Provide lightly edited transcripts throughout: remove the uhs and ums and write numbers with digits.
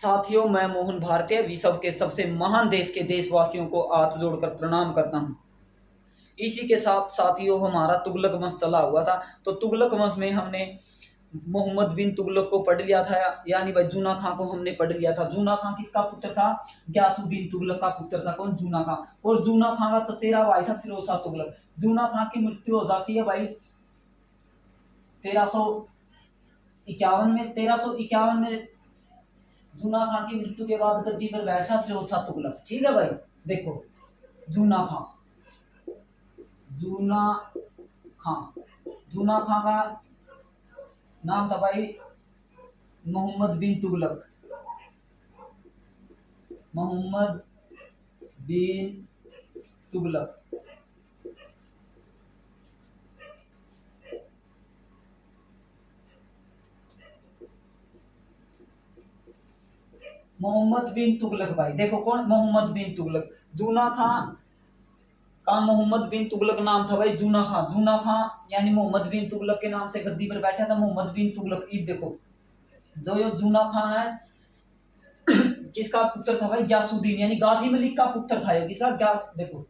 साथियों, मैं मोहन भारतीय विश्व के सबसे महान देश के देशवासियों को हाथ जोड़कर प्रणाम करता हूँ। इसी के साथ साथियों, हमारा तुगलक वंश चला हुआ था, तो तुगलक वंश में हमने मोहम्मद बिन तुगलक को पढ़ लिया था, यानी भाई जूना खां को हमने पढ़ लिया था। जूना खां किसका पुत्र था? गयासुद्दीन तुगलक का पुत्र था। कौन? जूना खां। और जूना खां का चचेरा भाई था फिरोज शाह तुगलक। जूना खां की मृत्यु हो जाती है भाई 1351 में। 1351 में जूना खां की मृत्यु के बाद गद्दी पर बैठा फिरोज शाह तुगलक। ठीक है भाई, देखो जूना खां, जूना खां, जूना खां का नाम था भाई मोहम्मद बिन तुगलक। मोहम्मद बिन तुगलक। मोहम्मद बिन तुगलक भाई, देखो कौन? मोहम्मद बिन तुगलक। जूना खां का मोहम्मद बिन तुगलक नाम था भाई जूना खां। जूना खां यानी मोहम्मद बिन तुगलक के नाम से गद्दी पर बैठा था मोहम्मद बिन तुगलक। ये देखो जो ये जूना खां है किसका पुत्र था भाई? गयासुद्दीन, यानी गाजी मलिक का पुत्र था ये। किसका? देखो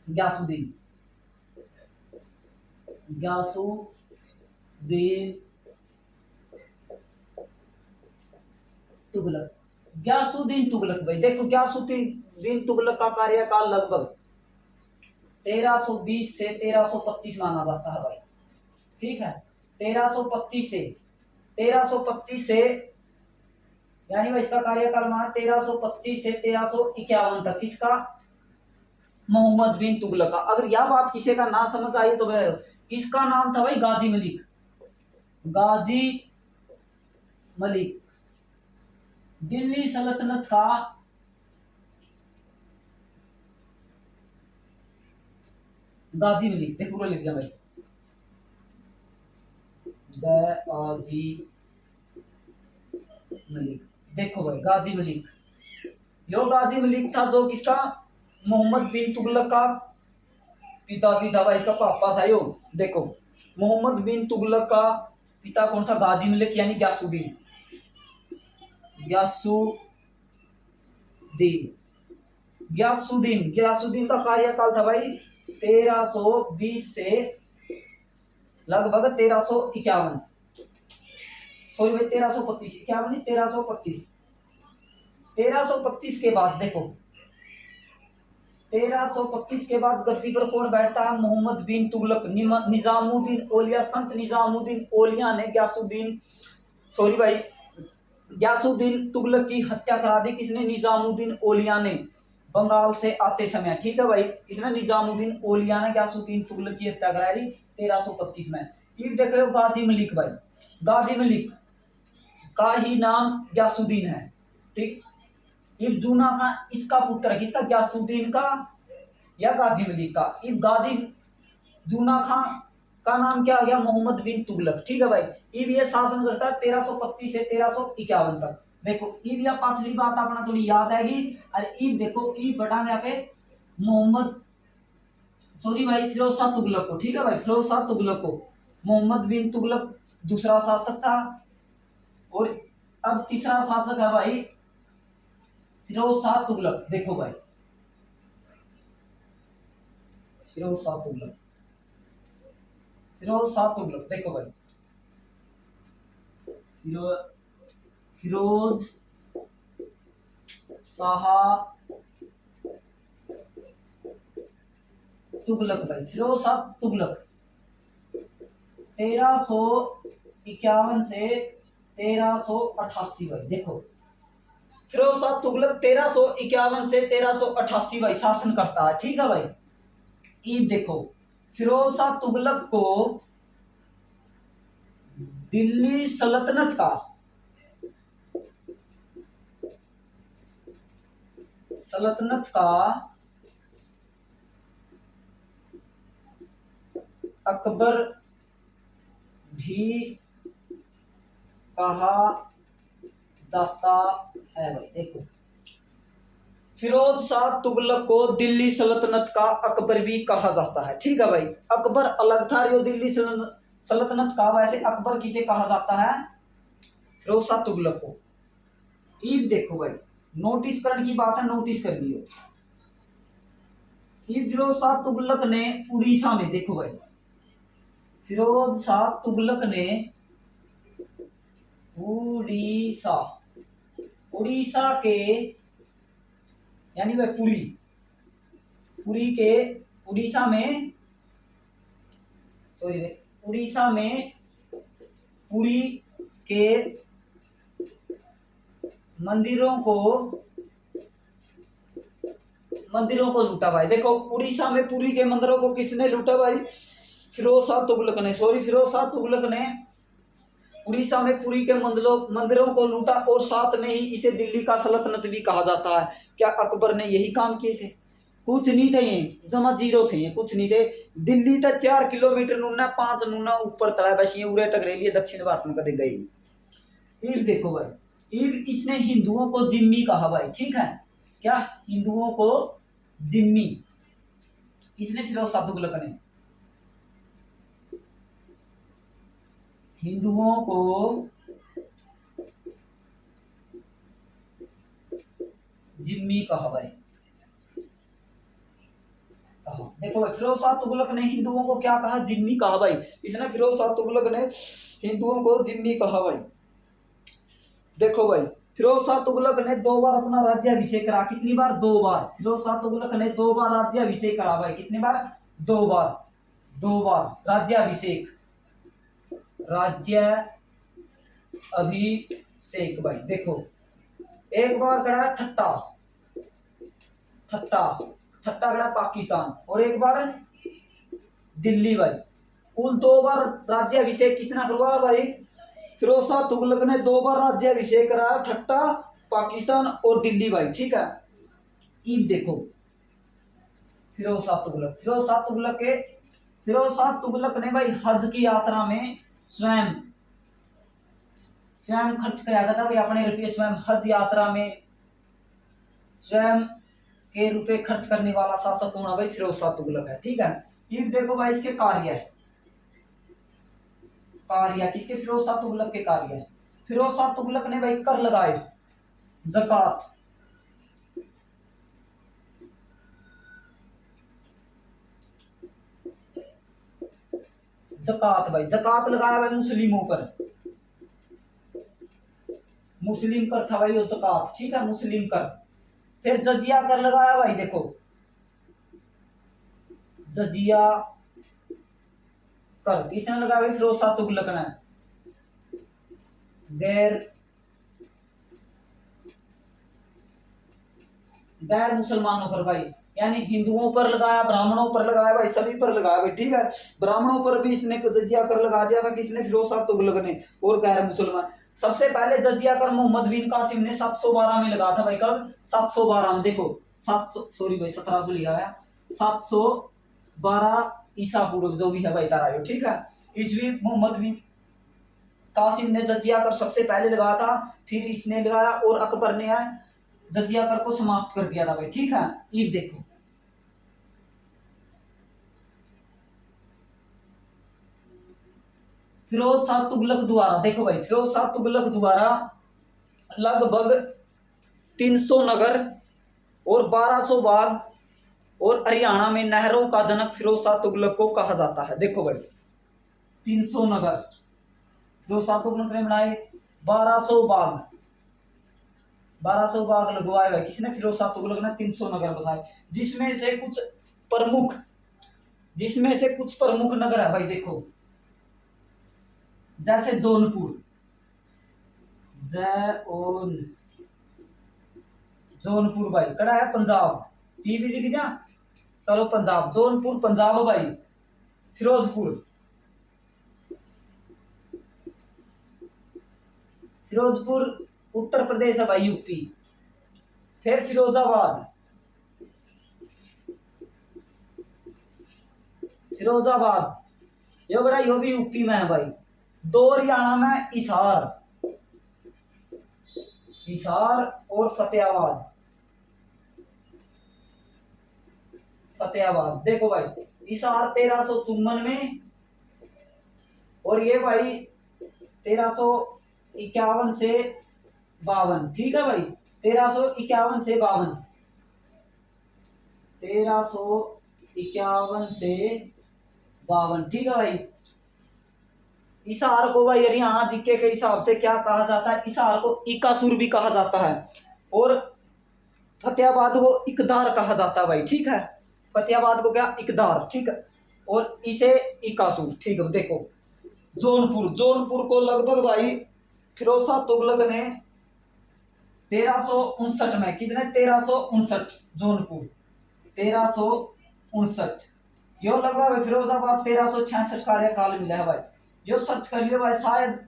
गयासुद्दीन, गयासुद्दीन तुगलक। गयासुद्दीन तुगलक भाई, देखो गयासुद्दीन तुगलक का कार्यकाल लगभग 1320 से 1325 माना जाता है भाई। ठीक है, 1325 से यानी भाई इसका कार्यकाल माना 1325 से 1351 तक। किसका? मोहम्मद बिन तुगलक का। अगर यह बात किसी का ना समझ आई तो वह किसका नाम था भाई? गाजी मलिक। गाजी मलिक दिल्ली सल्तनत का गाजी मलिक। देखो पूरा लिख दिया भाई, गाजी मलिक। देखो भाई गाजी मलिक, यो गाजी मलिक था जो किसका? मोहम्मद बिन तुगलक का पिताजी था भाई, इसका पापा था यो। देखो मोहम्मद बिन तुगलक का पिता कौन था? गाजी मलिक यानी गयासुद्दीन। गयासुद्दीन का कार्यकाल था भाई 1320 से लगभग 1351। सॉरी भाई 1325, 51 नहीं 1325। 1325 के बाद देखो 1325 के बाद गद्दी पर कौन बैठता है? मोहम्मद बिन तुगलक। निजामुद्दीन औलिया, संत निजामुद्दीन औलिया ने गयासुद्दीन तुगलक की हत्या करा दी। किसने? निजामुद्दीन औलिया ने, बंगाल से आते समय। ठीक है भाई, किसने? निजामुद्दीन औलिया ने गयासुद्दीन तुगलक की हत्या करा दी 1325 में। ये देख रहे हो गाजी मलिक भाई, गाजी मलिक का ही नाम गयासुद्दीन है। ठीक, ये जूना खां इसका पुत्र है। किसका? गयासुद्दीन का या गाजी मलिक का? ये गाजी जूना खां का नाम क्या आ गया? मोहम्मद बिन तुगलक। ठीक है भाई, ये शासन करता है 1325 से 1351 तक। देखो ये पांचवी बात अपना थोड़ी याद आएगी। और ये देखो ये बढ़ा यहाँ पे मोहम्मद, सॉरी भाई फिरोज शाह तुगलक को। ठीक है भाई, फिरोज शाह तुगलक को। मोहम्मद बिन तुगलक दूसरा शासक था और अब तीसरा शासक है भाई फिरोज शाह तुगलक। देखो भाई फिरोज शाह तुगलक, फिरोज शाह तुगलक। देखो भाई फिरोज शाह तुगलक भाई, फिरोज शाह तुगलक 1351 से 1388 भाई। देखो फिरोज शाह तुगलक 1351 से 1388 भाई शासन करता है। ठीक है भाई, ये देखो फिरोज शाह तुगलक को दिल्ली सल्तनत का अकबर भी कहा जाता है भाई। देखो फिरोज शाह तुगलक को दिल्ली सल्तनत का अकबर भी कहा जाता है। ठीक है भाई, अकबर अलग था, यो दिल्ली सल्तनत का। वैसे अकबर किसे कहा जाता है? फिरोज शाह तुगलक को। ईब देखो भाई, नोटिस करने की बात है, नोटिस कर लियो। ईब फिरोज शाह तुगलक ने उड़ीसा में, देखो भाई, फिरोज शाह तुगलक ने उड़ीसा, उड़ीसा के यानी वह पुरी, पुरी के, उड़ीसा में, सॉरी, उड़ीसा में पुरी के मंदिरों को, मंदिरों को लूटा भाई। देखो उड़ीसा में पुरी के मंदिरों को किसने लूटा भाई? फिरोज शाह तुगलक ने, सॉरी, फिरोज शाह तुगलक ने उड़ीसा में पुरी के मंदिरों को लूटा, और साथ में ही इसे दिल्ली का सल्तनत भी कहा जाता है। क्या अकबर ने यही काम किए थे? कुछ नहीं थे ये, जमा जीरो थे ये, कुछ नहीं थे। दिल्ली तक 4 किलोमीटर नूना, 5 नूना ऊपर तड़ा, बस ये उरे तक रेलिए दक्षिण भारत में कदे गई। ईब देखो भाई, ईब इसने हिंदुओं को जिम्मी कहा भाई, ठीक है, क्या हिंदुओं को जिम्मी, इसने फिरोज शाह तुगलक ने हिंदुओं को जिम्मी कहा भाई। देखो भाई, फिरोज शाह तुगलक ने हिंदुओं को क्या कहा? जिम्मी कहा भाई। इसने फिरोज शाह तुगलक ने हिंदुओं को जिम्मी कहा भाई। देखो भाई, फिरोज शाह तुगलक ने 2 बार अपना राज्याभिषेक करा। कितनी बार? 2 बार। फिरोज शाह तुगलक ने 2 बार राज्याभिषेक करा भाई। कितनी बार? 2 बार। 2 बार राज्याभिषेक, राज्य अभिषेक भाई। देखो, एक बार करा ठट्टा, ठट्टा, ठट्टा करा पाकिस्तान, और एक बार दिल्ली भाई। कुल 2 बार राज्याभिषेक किसने करवाया भाई? फिरोज शाह तुगलक ने 2 बार राज्याभिषेक कराया, ठट्टा, पाकिस्तान और दिल्ली भाई, ठीक है। ईब देखो, फिरोज शाह तुगलक, फिरोज शाह तुगलक ने भाई हज की यात्रा में स्वयं स्वयं खर्च किया गया था भाई, अपने रुपये स्वयं। हज यात्रा में स्वयं के रुपए खर्च करने वाला शासक कौन है भाई? फिरोज शाह तुगलक है, ठीक है। ये देखो भाई, इसके कार्य है, कार्य किसके? फिरोज शाह तुगलक के कार्य है। फिरोज शाह तुगलक ने भाई कर लगाए, ज़कात, ज़कात भाई, ज़कात लगाया भाई मुस्लिमों पर, मुस्लिम कर था भाई वो ज़कात, ठीक है, मुस्लिम कर। फिर जजिया कर लगाया भाई, देखो जजिया कर किसने लगाया भाई? फिरोज शाह तुगलक ने। गैर गैर मुसलमानों पर भाई, यानी हिंदुओं पर लगाया, ब्राह्मणों पर लगाया भाई, सभी पर लगाया भाई, ठीक है। ब्राह्मणों पर भी इसने जजिया कर लगा दिया था, किसने? फिरोज शाह तुगलक ने। और गैर मुसलमान, सबसे पहले जजिया कर मोहम्मद बिन कासिम ने 712 में लगा था भाई। कब? 712 में। देखो 700, सॉरी भाई 1700 लिखा है, 712 ईसा पूर्व जो भी है भाई तारा, ठीक है। ईस्वी मोहम्मद बिन कासिम ने जजिया कर सबसे पहले लगाया था, फिर इसने लगाया, और अकबर ने जजिया कर को समाप्त कर दिया था भाई, ठीक है। ईब देखो, फिरोज शाह तुगलक द्वारा, देखो भाई, फिरोज शाह तुगलक द्वारा लगभग 300 नगर और 1200 बाग और हरियाणा में नहरों का जनक फिरोज शाह तुगलक को कहा जाता है। देखो भाई, 300 नगर फिरोज शाह तुगलक ने बनाए, 1200 बाग, 1200 बाग लगवाए भाई, किसने? फिरोज शाह तुगलक ने। 300 नगर बसाए, जिसमें से कुछ प्रमुख, जिसमें से कुछ प्रमुख नगर है भाई। देखो जैसे जौनपुर, जौनपुर भाई कड़ा है पंजाब, पी भी लिख दिया, चलो पंजाब, जौनपुर पंजाब भाई। फिरोजपुर, फिरोजपुर उत्तर प्रदेश है भाई, यूपी। फिर फिरोजाबाद, फिरोजाबाद यो बड़ा, यो भी यूपी में है भाई। 2 हरियाणा में हिसार, हिसार और फतेहाबाद, फतेहाबाद। देखो भाई, हिसार 1354 में, और ये भाई 1351 से 52, ठीक है भाई, 1351 से 52, 1351 से 52, ठीक है भाई। इस हार को भाई हरियाणा जीके के हिसाब से क्या कहा जाता है, इस हार को इकासुर भी कहा जाता है, और फतेहाबाद को इकदार कहा जाता है भाई, ठीक है। फतेहाबाद को क्या, इकदार, ठीक है, और इसे इकासुर, ठीक है। देखो जौनपुर, जौनपुर को लगभग भाई फिरोज शाह तुगलक ने 1359 में, कितने, 1359, जौनपुर 1359, यो लगभग फिरोजाबाद 1366 कार्यकाल मिला है भाई, यो सर्च कर लियो भाई, शायद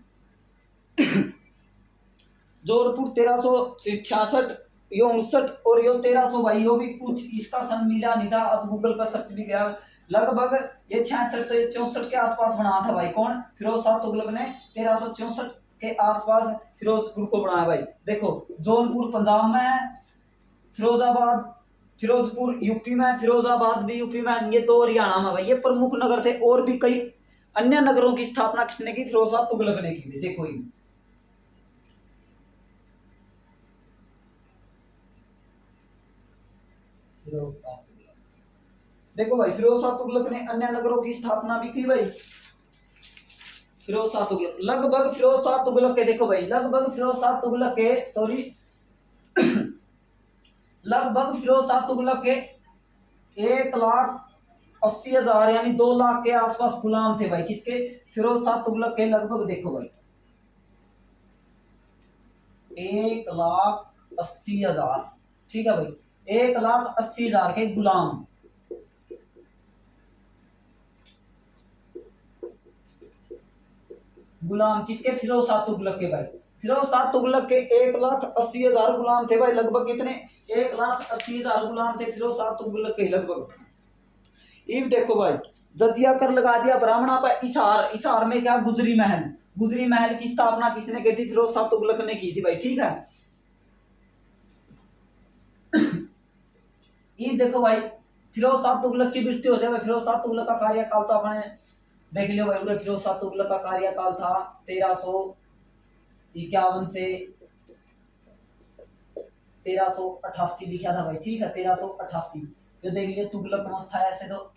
जोधपुर 1366, यो 59, और यो 1300 भाई, यो भी कुछ इसका सन मिला नहीं था, अब गूगल पर सर्च भी किया, लगभग ये 66 तो ये 64 के आसपास बना था भाई, कौन, फिरोज शाह तुगलक ने 1364 के आसपास फिरोजपुर को बनाया भाई। देखो जौनपुर पंजाब में है, फिरोजाबाद, फिरोजपुर यूपी में, फिरोजाबाद भी यूपी में, ये दो हरियाणा में भाई, ये प्रमुख नगर थे, और भी कई अन्य नगरों की स्थापना किसने की, फिरोज शाह तुगलक ने की थी। देखो ये फिरोज शाह तुगलक, देखो भाई फिरोज शाह तुगलक ने अन्य नगरों की स्थापना भी की भाई। फिरोज शाह तुगलक, लगभग फिरोज शाह तुगलक के, देखो भाई लगभग फिरोज शाह तुगलक के, सॉरी लगभग फिरोज शाह तुगलक के 1,80,000 यानी 2 लाख के आसपास गुलाम थे भाई, किसके, फिरोज शाह तुगलक के। लगभग देखो भाई 1,80,000, ठीक है भाई, 1,80,000 के गुलाम, गुलाम किसके, फिरोज शाह तुगलक के भाई। फिरोज शाह तुगलक के 1,80,000 गुलाम थे भाई, लगभग कितने, 1,80,000 गुलाम थे फिरोज शाह तुगलक के लगभग। इब देखो भाई जजिया कर लगा दिया ब्राह्मणा पर, इसार में क्या, गुजरी महल, गुजरी महल की स्थापना किसने की थी, फिरोज शाह तुगलक ने की थी भाई, ठीक है। ये देखो भाई फिरोज शाह तुगलक की मृत्यु हो जाए, फिरोज शाह तुगलक का कार्यकाल तो अपने देख लियो भाई, पूरे फिरोज शाह तुगलक का कार्यकाल था 1351 से 1388 लिखा था भाई, ठीक है, 1388, जो देख लियो तुगलक वंश था, ऐसे तो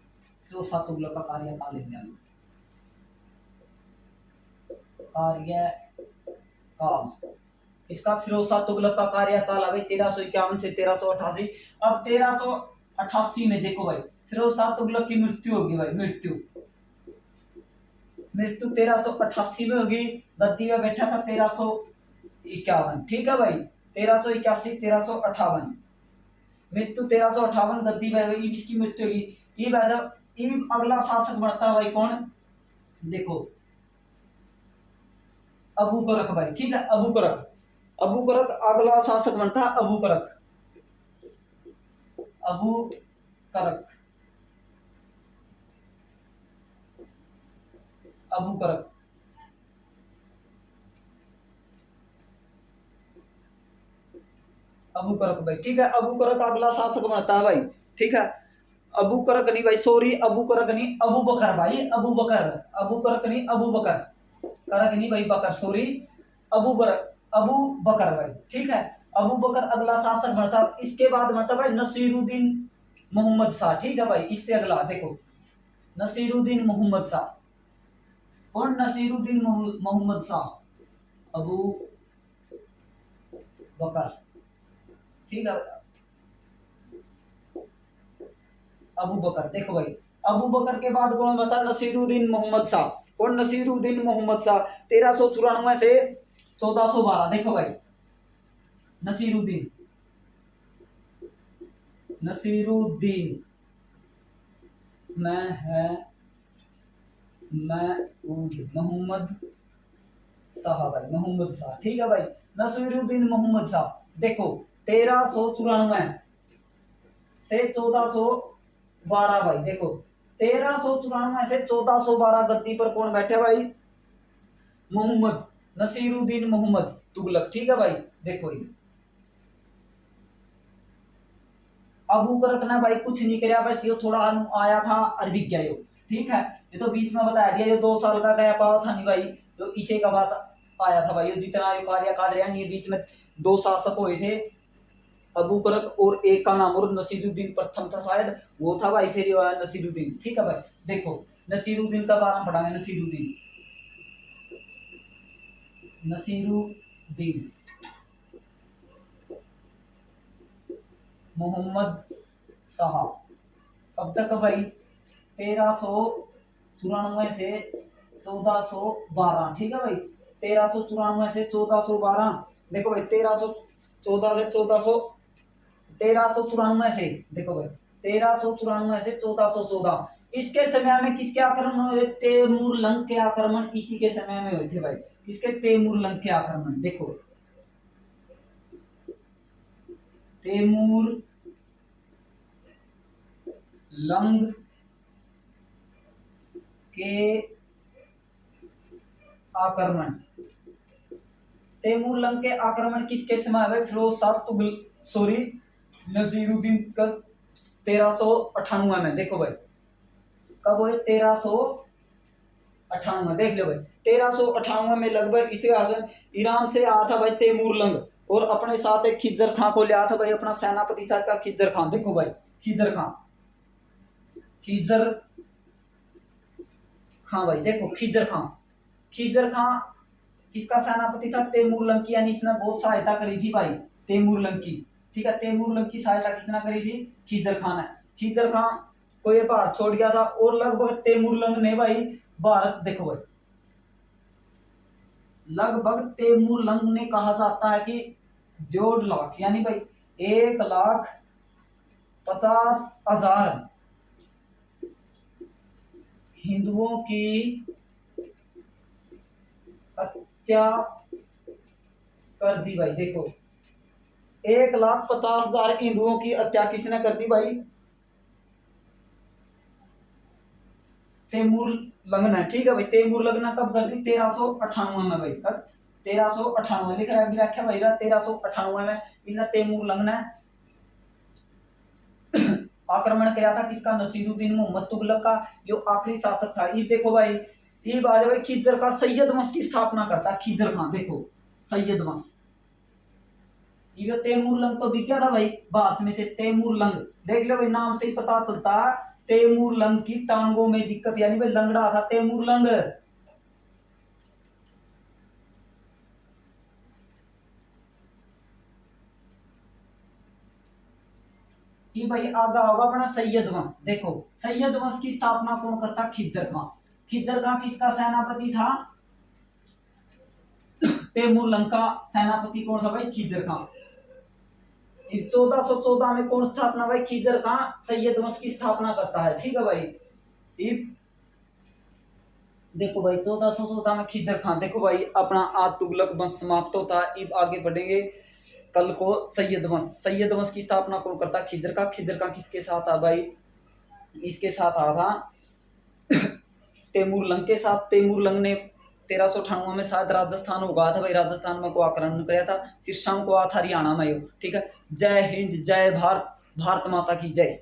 फिरोज शाह तुगलक का कार्यकाल लिख दिया, कार्यकाल इसका, फिरोज शाह तुगलक का कार्यकाल है भाई 1351 से 1388। अब 1388 में देखो भाई फिरोज शाह तुगलक की मृत्यु होगी भाई, मृत्यु 1388 में होगी, गद्दी में बैठा था 1351, ठीक है भाई, 1381, 1358, मृत्यु 1358, गद्दी में इसकी मृत्यु होगी। ये अगला शासक बनता है भाई, कौन, देखो अबू करक भाई, ठीक है, अबू करक, अबू करक अगला शासक बनता है, अबू करक, अबू करक, अबू करक, अबू करक भाई, ठीक है, अबू करक अगला शासक बनता है भाई, ठीक है। अबू करक नहीं भाई, सॉरी, अबू करक नहीं, अबू बकर भाई, अबू बकर, अबू करक नहीं, अबू बकर, करक नहीं भाई, बकर, सॉरी, अबू बकर, अबू बकर भाई, ठीक है। अबू बकर अगला शासक बनता, इसके बाद बनता भाई नसीरुद्दीन मोहम्मद शाह, ठीक है भाई, इससे अगला देखो नसीरुद्दीन मोहम्मद शाह, कौन, नसीरुद्दीन मोहम्मद शाह, अबू बकर, ठीक है, अबू बकर, देखो भाई अबू बकर के बाद कौन बता, नसीरुद्दीन मोहम्मद शाह, कौन, नसीरुद्दीन मोहम्मद शाह 1394 से 1412, देखो भाई नसीरुद्दीन, नसीरुद्दीन मैं है मैं मोहम्मद शाह भाई, मोहम्मद शाह, ठीक है भाई, नसीरुद्दीन मोहम्मद शाह, देखो 1394 से 1412 भाई, देखो 1394 से 1412 गद्दी पर कौन बैठे भाई, मोहम्मद नसीरुद्दीन मोहम्मद तुगलक, ठीक है भाई। देखो ये अबू करक ने भाई कुछ नहीं कराया, बस ये थोड़ा आया था अरबिक गया, ठीक है, ये तो बीच में बताया दिया, ये 2 साल का गया पावा था नहीं भाई, तो इसे का बात आया था भाई। जितना ये कार्यकाल रहा ये बीच में दो शासक हुए थे, अबू करक और एक का नाम और नसीरुद्दीन प्रथम था शायद, वो था भाई। फिर ये आया नसीरुद्दीन। ठीक है भाई, देखो नसीरुद्दीन का बारे में पढ़ाएंगे। नसीरुद्दीन, नसीरुद्दीन मोहम्मद शाह। अब तक भाई 1394 से 1412। ठीक है भाई, 1394 से 1412। देखो भाई 1314 से 1400, 1394 से, देखो भाई 1394 से 1414। इसके समय में किसके आक्रमण हुए? तैमूर लंग के आक्रमण इसी के समय में हुए थे भाई। किसके? तैमूर लंग के आक्रमण। देखो तैमूर लंग के आक्रमण, तैमूर लंग के आक्रमण किसके समय हुए? फिरोज शाह तुगल सॉरी नसीरुद्दीन का 1398 में। देखो भाई कब हुए? 1398। देख लो भाई 1398 में लगभग इसे ईरान से आया था भाई तैमूर लंग, और अपने साथ एक खिज्जर खां को लिया था भाई। अपना सेनापति था इसका खिज्जर खां। देखो भाई खिज्जर खां, खिज्जर खां भाई। देखो खिज्जर खां, खिज्जर खां किसका सेनापति था? तैमूर लंग की। यानी इसने बहुत सहायता करी थी भाई तैमूर लंग की। ठीक है, तैमूर लंग की सहायता किसने करी थी? खिज्जर खां ने। खिज्जर खां को ये भारत छोड़ गया था, और लगभग तैमूर लंग ने भाई भारत, देखो भाई लगभग तैमूर लंग ने कहा जाता है कि 1.5 लाख, यानी भाई 1,50,000 हिंदुओं की हत्या कर दी भाई। देखो 1,50,000 हिंदुओं की हत्या किसने कर दी भाई? तैमूर लंग ने। ठीक है भाई, तैमूर लंग ने कब कर दी? 1398 में भाई। कब? 1398 लिख रहा है व्याख्या भाई 1398 में इसने तैमूर लंग ने आक्रमण किया था। किसका? नसीरुद्दीन मोहम्मद तुगलक का, जो आखिरी शासक था। ये देखो भाई ये बात है भाई, खिज्जर का सैयद वंश की स्थापना करता खिज्जर खान। देखो सैयद वंश, ये तैमूर लंग तो बिक गया था भाई भारत में थे। तैमूर लंग देख लो भाई, नाम से ही पता चलता है तैमूर लंग की टांगों में दिक्कत, यानी भाई लंगड़ा था तैमूर लंग। ये भाई आगा होगा अपना सैयद वंश। देखो सैयद वंश की स्थापना कौन करता? खिज्जर खां। खिज्जर खां किसका सेनापति था? तैमूर लंग का सेनापति कौन था भाई? खिज्जर खां। 1414 में कौन स्थापना भाई? खिज्जर खां सैयद वंश की स्थापना करता है। ठीक है भाई, देखो भाई 1414 में खिज्जर खां। देखो भाई अपना आज तुगलक वंश समाप्त होता है। अब आगे बढ़ेंगे कल को सैयद वंश। सैयद वंश की स्थापना कौन करता? खिज्जर खां। खिज्जर खां किसके साथ आ भाई? इसके साथ आ था तैमूर लंग के साथ। तैमूर लंग ने 1398 में शायद राजस्थान हो गया था भाई, राजस्थान में को आक्रमण किया था। शीर्षांक को आ था हरियाणा में। ठीक है, जय हिंद, जय भारत, भारत माता की जय।